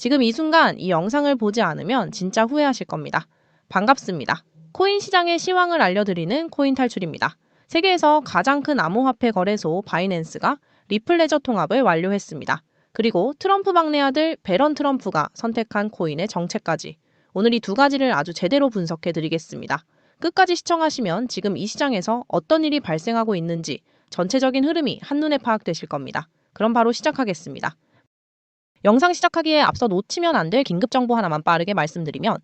지금 이 순간 이 영상을 보지 않으면 진짜 후회하실 겁니다. 반갑습니다. 코인 시장의 시황을 알려드리는 코인 탈출입니다. 세계에서 가장 큰 암호화폐 거래소 바이낸스가 리플레저 통합을 완료했습니다. 그리고 트럼프 막내 아들 배런 트럼프가 선택한 코인의 정체까지. 오늘 이 두 가지를 아주 제대로 분석해 드리겠습니다. 끝까지 시청하시면 지금 이 시장에서 어떤 일이 발생하고 있는지 전체적인 흐름이 한눈에 파악되실 겁니다. 그럼 바로 시작하겠습니다. 영상 시작하기에 앞서 놓치면 안 될 긴급 정보 하나만 빠르게 말씀드리면,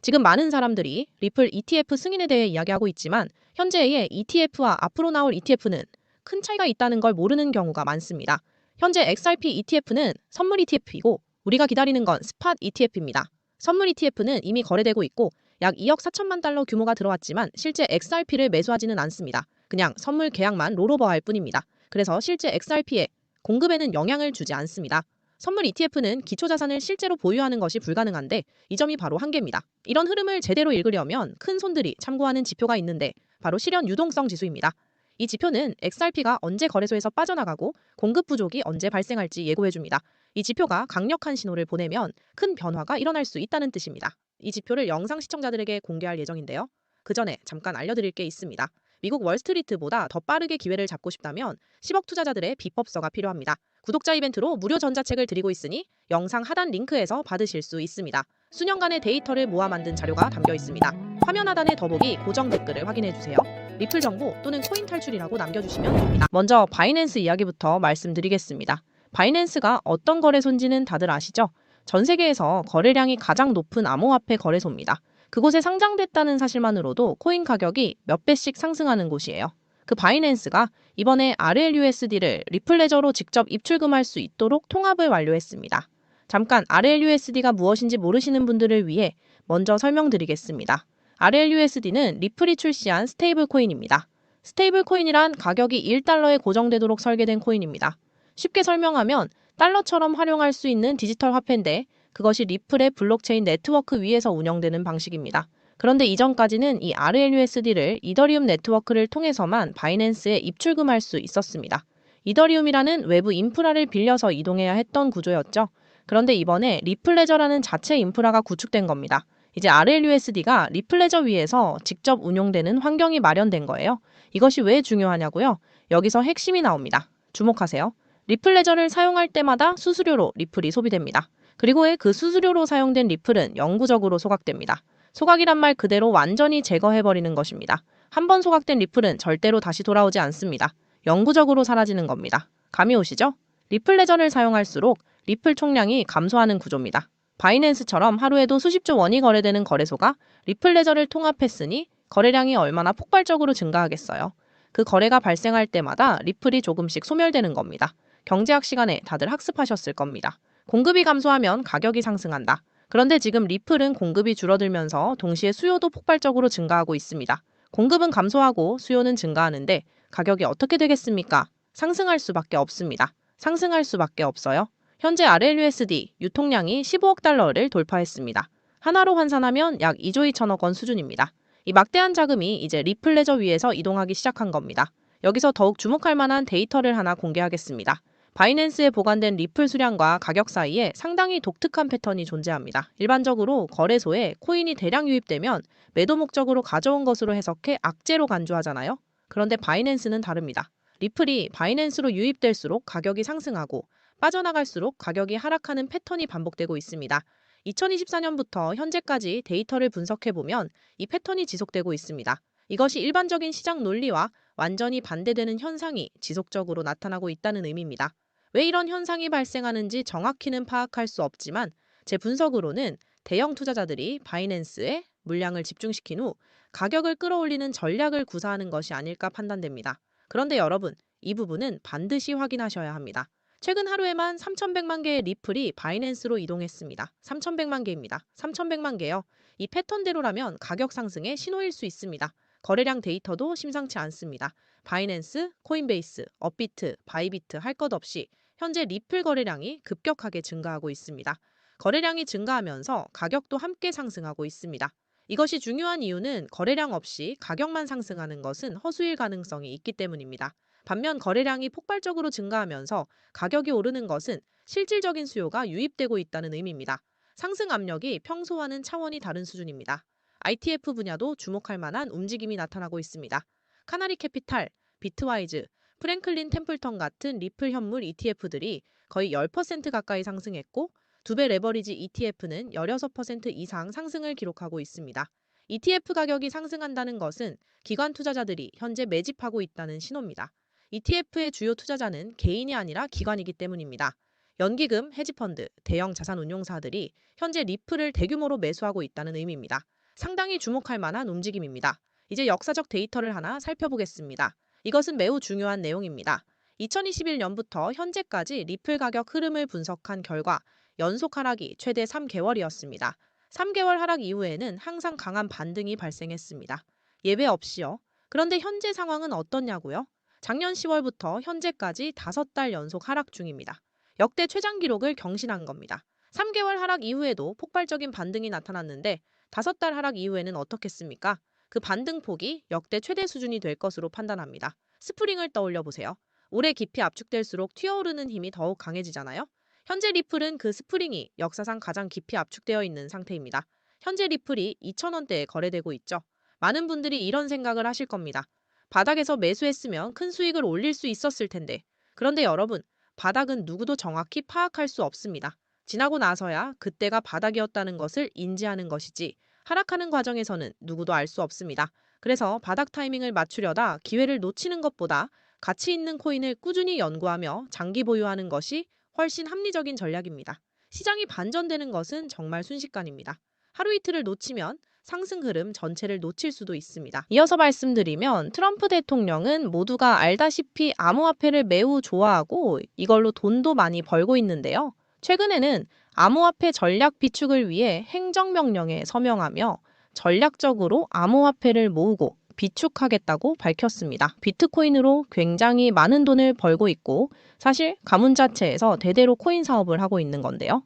지금 많은 사람들이 리플 ETF 승인에 대해 이야기하고 있지만 현재의 ETF와 앞으로 나올 ETF는 큰 차이가 있다는 걸 모르는 경우가 많습니다. 현재 XRP ETF는 선물 ETF이고 우리가 기다리는 건 스팟 ETF입니다. 선물 ETF는 이미 거래되고 있고 약 2억 4천만 달러 규모가 들어왔지만 실제 XRP를 매수하지는 않습니다. 그냥 선물 계약만 롤오버할 뿐입니다. 그래서 실제 XRP의 공급에는 영향을 주지 않습니다. 선물 ETF는 기초자산을 실제로 보유하는 것이 불가능한데 이 점이 바로 한계입니다. 이런 흐름을 제대로 읽으려면 큰 손들이 참고하는 지표가 있는데 바로 실현 유동성 지수입니다. 이 지표는 XRP가 언제 거래소에서 빠져나가고 공급 부족이 언제 발생할지 예고해줍니다. 이 지표가 강력한 신호를 보내면 큰 변화가 일어날 수 있다는 뜻입니다. 이 지표를 영상 시청자들에게 공개할 예정인데요. 그 전에 잠깐 알려드릴 게 있습니다. 미국 월스트리트보다 더 빠르게 기회를 잡고 싶다면 10억 투자자들의 비법서가 필요합니다. 구독자 이벤트로 무료 전자책을 드리고 있으니 영상 하단 링크에서 받으실 수 있습니다. 수년간의 데이터를 모아 만든 자료가 담겨 있습니다. 화면 하단의 더보기 고정 댓글을 확인해주세요. 리플 정보 또는 코인 탈출이라고 남겨주시면 됩니다. 먼저 바이낸스 이야기부터 말씀드리겠습니다. 바이낸스가 어떤 거래소인지는 다들 아시죠? 전 세계에서 거래량이 가장 높은 암호화폐 거래소입니다. 그곳에 상장됐다는 사실만으로도 코인 가격이 몇 배씩 상승하는 곳이에요. 그 바이낸스가 이번에 RLUSD를 리플레저로 직접 입출금할 수 있도록 통합을 완료했습니다. 잠깐 RLUSD가 무엇인지 모르시는 분들을 위해 먼저 설명드리겠습니다. RLUSD는 리플이 출시한 스테이블 코인입니다. 스테이블 코인이란 가격이 1달러에 고정되도록 설계된 코인입니다. 쉽게 설명하면 달러처럼 활용할 수 있는 디지털 화폐인데 그것이 리플의 블록체인 네트워크 위에서 운영되는 방식입니다. 그런데 이전까지는 이 RLUSD를 이더리움 네트워크를 통해서만 바이낸스에 입출금할 수 있었습니다. 이더리움이라는 외부 인프라를 빌려서 이동해야 했던 구조였죠. 그런데 이번에 리플레저라는 자체 인프라가 구축된 겁니다. 이제 RLUSD가 리플레저 위에서 직접 운용되는 환경이 마련된 거예요. 이것이 왜 중요하냐고요? 여기서 핵심이 나옵니다. 주목하세요. 리플레저를 사용할 때마다 수수료로 리플이 소비됩니다. 그리고 그 수수료로 사용된 리플은 영구적으로 소각됩니다. 소각이란 말 그대로 완전히 제거해버리는 것입니다. 한번 소각된 리플은 절대로 다시 돌아오지 않습니다. 영구적으로 사라지는 겁니다. 감이 오시죠? 리플레저를 사용할수록 리플 총량이 감소하는 구조입니다. 바이낸스처럼 하루에도 수십조 원이 거래되는 거래소가 리플레저를 통합했으니 거래량이 얼마나 폭발적으로 증가하겠어요. 그 거래가 발생할 때마다 리플이 조금씩 소멸되는 겁니다. 경제학 시간에 다들 학습하셨을 겁니다. 공급이 감소하면 가격이 상승한다. 그런데 지금 리플은 공급이 줄어들면서 동시에 수요도 폭발적으로 증가하고 있습니다. 공급은 감소하고 수요는 증가하는데 가격이 어떻게 되겠습니까? 상승할 수밖에 없습니다. 상승할 수밖에 없어요. 현재 RLUSD 유통량이 15억 달러를 돌파했습니다. 하나로 환산하면 약 2조 2천억 원 수준입니다. 이 막대한 자금이 이제 리플레저 위에서 이동하기 시작한 겁니다. 여기서 더욱 주목할 만한 데이터를 하나 공개하겠습니다. 바이낸스에 보관된 리플 수량과 가격 사이에 상당히 독특한 패턴이 존재합니다. 일반적으로 거래소에 코인이 대량 유입되면 매도 목적으로 가져온 것으로 해석해 악재로 간주하잖아요. 그런데 바이낸스는 다릅니다. 리플이 바이낸스로 유입될수록 가격이 상승하고 빠져나갈수록 가격이 하락하는 패턴이 반복되고 있습니다. 2024년부터 현재까지 데이터를 분석해보면 이 패턴이 지속되고 있습니다. 이것이 일반적인 시장 논리와 완전히 반대되는 현상이 지속적으로 나타나고 있다는 의미입니다. 왜 이런 현상이 발생하는지 정확히는 파악할 수 없지만 제 분석으로는 대형 투자자들이 바이낸스에 물량을 집중시킨 후 가격을 끌어올리는 전략을 구사하는 것이 아닐까 판단됩니다. 그런데 여러분, 이 부분은 반드시 확인하셔야 합니다. 최근 하루에만 3,100만 개의 리플이 바이낸스로 이동했습니다. 3,100만 개입니다. 3,100만 개요. 이 패턴대로라면 가격 상승의 신호일 수 있습니다. 거래량 데이터도 심상치 않습니다. 바이낸스, 코인베이스, 업비트, 바이비트 할 것 없이 현재 리플 거래량이 급격하게 증가하고 있습니다. 거래량이 증가하면서 가격도 함께 상승하고 있습니다. 이것이 중요한 이유는 거래량 없이 가격만 상승하는 것은 허수일 가능성이 있기 때문입니다. 반면 거래량이 폭발적으로 증가하면서 가격이 오르는 것은 실질적인 수요가 유입되고 있다는 의미입니다. 상승 압력이 평소와는 차원이 다른 수준입니다. ITF 분야도 주목할 만한 움직임이 나타나고 있습니다. 카나리 캐피탈, 비트와이즈, 프랭클린 템플턴 같은 리플 현물 ETF들이 거의 10% 가까이 상승했고, 두 배 레버리지 ETF는 16% 이상 상승을 기록하고 있습니다. ETF 가격이 상승한다는 것은 기관 투자자들이 현재 매집하고 있다는 신호입니다. ETF의 주요 투자자는 개인이 아니라 기관이기 때문입니다. 연기금, 헤지펀드, 대형 자산운용사들이 현재 리플을 대규모로 매수하고 있다는 의미입니다. 상당히 주목할 만한 움직임입니다. 이제 역사적 데이터를 하나 살펴보겠습니다. 이것은 매우 중요한 내용입니다. 2021년부터 현재까지 리플 가격 흐름을 분석한 결과 연속 하락이 최대 3개월이었습니다. 3개월 하락 이후에는 항상 강한 반등이 발생했습니다. 예외 없이요. 그런데 현재 상황은 어떻냐고요? 작년 10월부터 현재까지 5달 연속 하락 중입니다. 역대 최장 기록을 경신한 겁니다. 3개월 하락 이후에도 폭발적인 반등이 나타났는데 5달 하락 이후에는 어떻겠습니까? 그 반등 폭이 역대 최대 수준이 될 것으로 판단합니다. 스프링을 떠올려 보세요. 오래 깊이 압축될수록 튀어오르는 힘이 더욱 강해지잖아요. 현재 리플은 그 스프링이 역사상 가장 깊이 압축되어 있는 상태입니다. 현재 리플이 2,000원대에 거래되고 있죠. 많은 분들이 이런 생각을 하실 겁니다. 바닥에서 매수했으면 큰 수익을 올릴 수 있었을 텐데. 그런데 여러분, 바닥은 누구도 정확히 파악할 수 없습니다. 지나고 나서야 그때가 바닥이었다는 것을 인지하는 것이지, 하락하는 과정에서는 누구도 알 수 없습니다. 그래서 바닥 타이밍을 맞추려다 기회를 놓치는 것보다 가치 있는 코인을 꾸준히 연구하며 장기 보유하는 것이 훨씬 합리적인 전략입니다. 시장이 반전되는 것은 정말 순식간입니다. 하루 이틀을 놓치면 상승 흐름 전체를 놓칠 수도 있습니다. 이어서 말씀드리면 트럼프 대통령은 모두가 알다시피 암호화폐를 매우 좋아하고 이걸로 돈도 많이 벌고 있는데요. 최근에는 암호화폐 전략 비축을 위해 행정명령에 서명하며 전략적으로 암호화폐를 모으고 비축하겠다고 밝혔습니다. 비트코인으로 굉장히 많은 돈을 벌고 있고 사실 가문 자체에서 대대로 코인 사업을 하고 있는 건데요.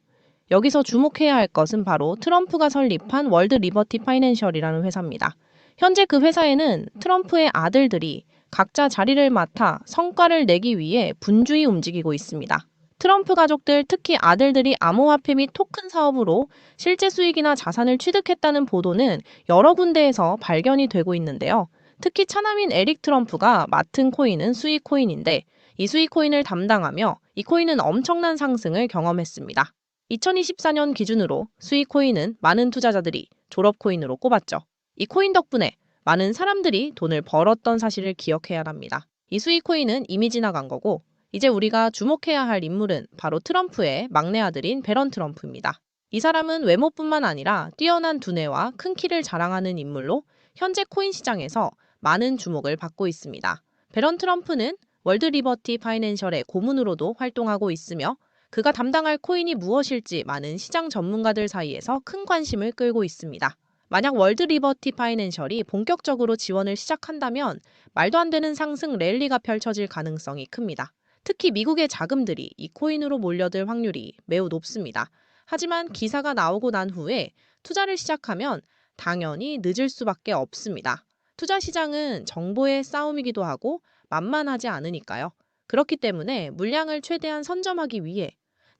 여기서 주목해야 할 것은 바로 트럼프가 설립한 월드 리버티 파이낸셜이라는 회사입니다. 현재 그 회사에는 트럼프의 아들들이 각자 자리를 맡아 성과를 내기 위해 분주히 움직이고 있습니다. 트럼프 가족들, 특히 아들들이 암호화폐 및 토큰 사업으로 실제 수익이나 자산을 취득했다는 보도는 여러 군데에서 발견이 되고 있는데요. 특히 차남인 에릭 트럼프가 맡은 코인은 수익 코인인데 이 수익 코인을 담당하며 이 코인은 엄청난 상승을 경험했습니다. 2024년 기준으로 수익 코인은 많은 투자자들이 졸업 코인으로 꼽았죠. 이 코인 덕분에 많은 사람들이 돈을 벌었던 사실을 기억해야 합니다. 이 수익 코인은 이미 지나간 거고 이제 우리가 주목해야 할 인물은 바로 트럼프의 막내 아들인 배런 트럼프입니다. 이 사람은 외모뿐만 아니라 뛰어난 두뇌와 큰 키를 자랑하는 인물로 현재 코인 시장에서 많은 주목을 받고 있습니다. 배런 트럼프는 월드 리버티 파이낸셜의 고문으로도 활동하고 있으며 그가 담당할 코인이 무엇일지 많은 시장 전문가들 사이에서 큰 관심을 끌고 있습니다. 만약 월드 리버티 파이낸셜이 본격적으로 지원을 시작한다면 말도 안 되는 상승 랠리가 펼쳐질 가능성이 큽니다. 특히 미국의 자금들이 이 코인으로 몰려들 확률이 매우 높습니다. 하지만 기사가 나오고 난 후에 투자를 시작하면 당연히 늦을 수밖에 없습니다. 투자 시장은 정보의 싸움이기도 하고 만만하지 않으니까요. 그렇기 때문에 물량을 최대한 선점하기 위해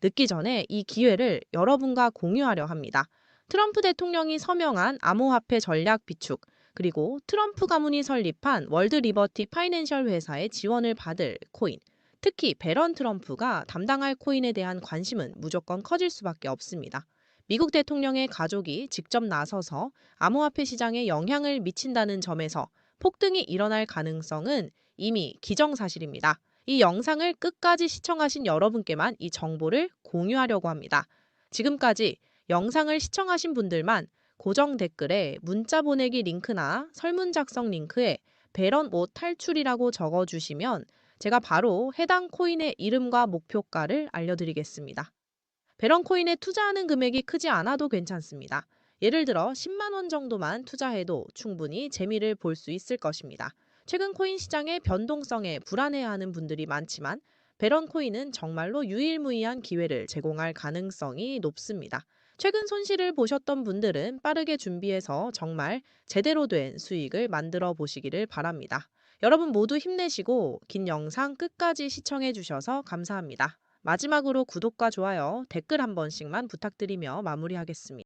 늦기 전에 이 기회를 여러분과 공유하려 합니다. 트럼프 대통령이 서명한 암호화폐 전략 비축, 그리고 트럼프 가문이 설립한 월드 리버티 파이낸셜 회사의 지원을 받을 코인, 특히 배런 트럼프가 담당할 코인에 대한 관심은 무조건 커질 수밖에 없습니다. 미국 대통령의 가족이 직접 나서서 암호화폐 시장에 영향을 미친다는 점에서 폭등이 일어날 가능성은 이미 기정사실입니다. 이 영상을 끝까지 시청하신 여러분께만 이 정보를 공유하려고 합니다. 지금까지 영상을 시청하신 분들만 고정 댓글에 문자 보내기 링크나 설문 작성 링크에 배런 못 탈출이라고 적어주시면 제가 바로 해당 코인의 이름과 목표가를 알려드리겠습니다. 배런 코인에 투자하는 금액이 크지 않아도 괜찮습니다. 예를 들어 10만 원 정도만 투자해도 충분히 재미를 볼 수 있을 것입니다. 최근 코인 시장의 변동성에 불안해하는 분들이 많지만 배런 코인은 정말로 유일무이한 기회를 제공할 가능성이 높습니다. 최근 손실을 보셨던 분들은 빠르게 준비해서 정말 제대로 된 수익을 만들어 보시기를 바랍니다. 여러분 모두 힘내시고 긴 영상 끝까지 시청해 주셔서 감사합니다. 마지막으로 구독과 좋아요, 댓글 한 번씩만 부탁드리며 마무리하겠습니다.